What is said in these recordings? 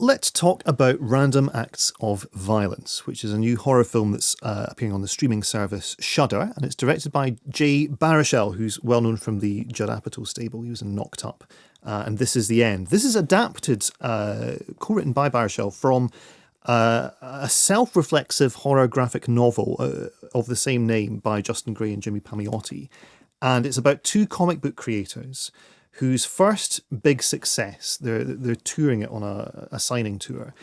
let's talk about Random Acts of Violence, which is a new horror film that's appearing on the streaming service Shudder, and it's directed by Jay Baruchel, who's well known from the Judd Apatow stable. He was in Knocked Up, and This Is the End. This is adapted, co-written by Baruchel from a self-reflexive horror graphic novel of the same name by Justin Gray and Jimmy Palmiotti, and it's about two comic book creators whose first big success, they're touring it on a signing tour,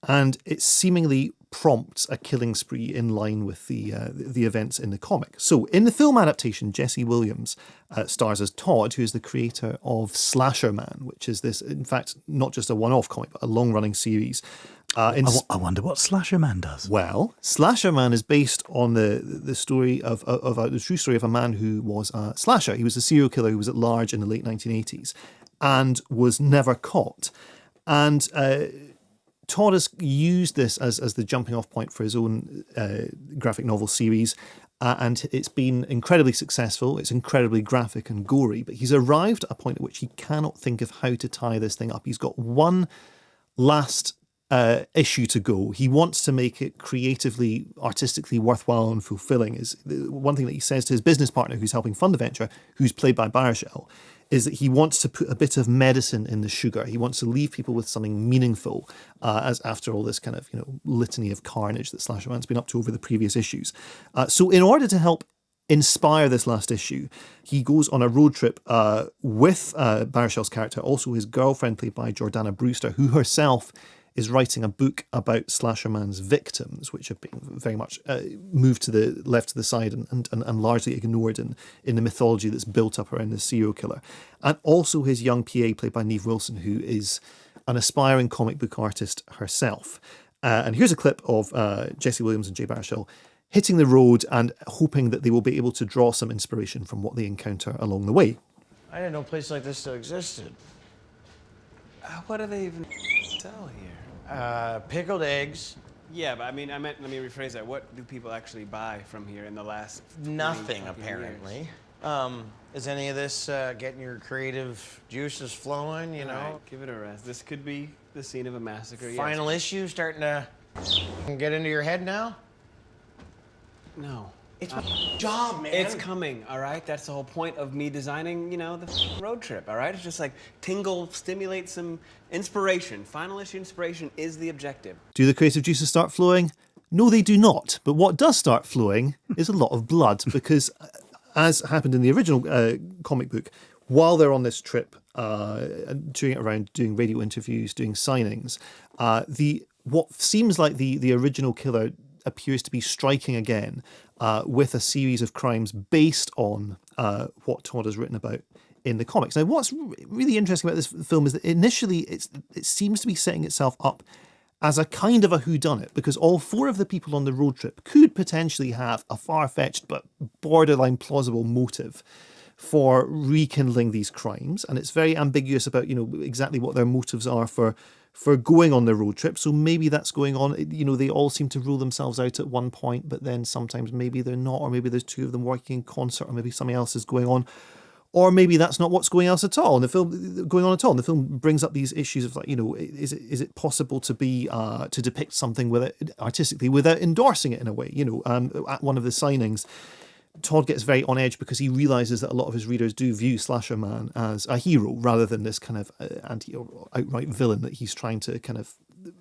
and it seemingly prompts a killing spree in line with the events in the comic. So in the film adaptation, Jesse Williams stars as Todd, who is the creator of Slasher Man, which is this, in fact, not just a one-off comic, but a long-running series. I wonder what Slasher Man does. Well, Slasher Man is based on the story of the true story of a man who was a slasher. He was a serial killer who was at large in the late 1980s and was never caught. And Todd has used this as the jumping off point for his own graphic novel series. And it's been incredibly successful. It's incredibly graphic and gory. But he's arrived at a point at which he cannot think of how to tie this thing up. He's got one last issue to go. He wants to make it creatively, artistically worthwhile and fulfilling. Is one thing that he says to his business partner who's helping fund the venture, who's played by Baruchel, is that he wants to put a bit of medicine in the sugar. He wants to leave people with something meaningful, as after all this kind of litany of carnage that Slasher Man's been up to over the previous issues. So in order to help inspire this last issue, he goes on a road trip with Baruchel's character, also his girlfriend played by Jordana Brewster, who herself is writing a book about Slasher Man's victims, which have been very much moved to the left to the side and largely ignored in the mythology that's built up around this serial killer. And also his young PA, played by Neve Wilson, who is an aspiring comic book artist herself. And here's a clip of Jesse Williams and Jay Baruchel hitting the road and hoping that they will be able to draw some inspiration from what they encounter along the way. I didn't know a place like this still existed. What do they even sell here? Pickled eggs. Yeah, but I meant, let me rephrase that. What do people actually buy from here in the last Nothing, apparently. Is any of this getting your creative juices flowing, you know? Right, give it a rest. This could be the scene of a massacre, Final issue starting to get into your head now? No. It's my job, man. It's coming, all right? That's the whole point of me designing, the road trip, all right? It's just like tingle, stimulate some inspiration. Final issue inspiration is the objective. Do the creative juices start flowing? No, they do not. But what does start flowing is a lot of blood, because as happened in the original comic book, while they're on this trip, touring it around, doing radio interviews, doing signings, what seems like the original killer appears to be striking again with a series of crimes based on what Todd has written about in the comics. Now, what's really interesting about this film is that initially it seems to be setting itself up as a kind of a whodunit, because all four of the people on the road trip could potentially have a far-fetched but borderline plausible motive for rekindling these crimes, and it's very ambiguous about exactly what their motives are for going on the road trip. So maybe that's going on. They all seem to rule themselves out at one point, but then sometimes maybe they're not, or maybe there's two of them working in concert, or maybe something else is going on, or maybe that's not what's going on at all. And the film brings up these issues of is it possible to be to depict something artistically without endorsing it in a way? At one of the signings, Todd gets very on edge because he realizes that a lot of his readers do view Slasher Man as a hero rather than this kind of anti or outright villain that he's trying to kind of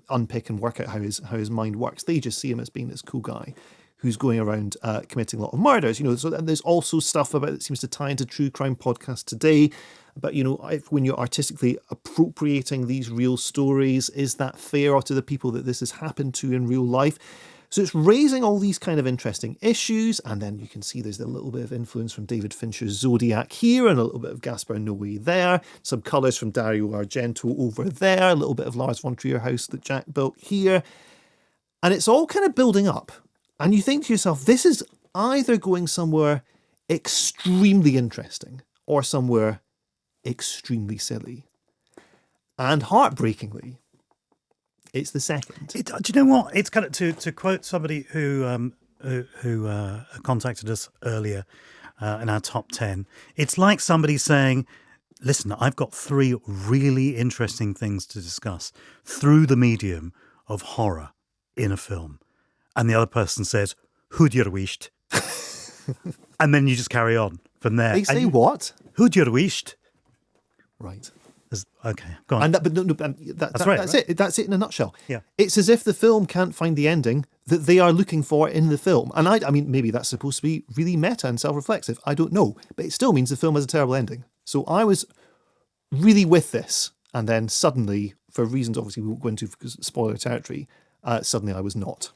unpick and work out how his mind works. They just see him as being this cool guy who's going around committing a lot of murders. So there's also stuff about that seems to tie into True Crime Podcast today. But when you're artistically appropriating these real stories, is that fair to the people that this has happened to in real life? So it's raising all these kind of interesting issues, and then you can see there's a little bit of influence from David Fincher's Zodiac here, and a little bit of Gaspar Noé there, some colours from Dario Argento over there, a little bit of Lars von Trier house that Jack built here, and it's all kind of building up. And you think to yourself, this is either going somewhere extremely interesting or somewhere extremely silly. And heartbreakingly, it's the second. Do you know what? It's kind of to quote somebody who contacted us earlier in our top 10. It's like somebody saying, Listen, I've got 3 really interesting things to discuss through the medium of horror in a film. And the other person says, "Who'd you wished?" And then you just carry on from there. They say what? Who'd you wished? Right. Okay, go on. And that's right, That's right? it. That's it in a nutshell. Yeah. It's as if the film can't find the ending that they are looking for in the film. And I mean, maybe that's supposed to be really meta and self-reflexive. I don't know. But it still means the film has a terrible ending. So I was really with this. And then suddenly, for reasons obviously we won't go into because spoiler territory, suddenly I was not.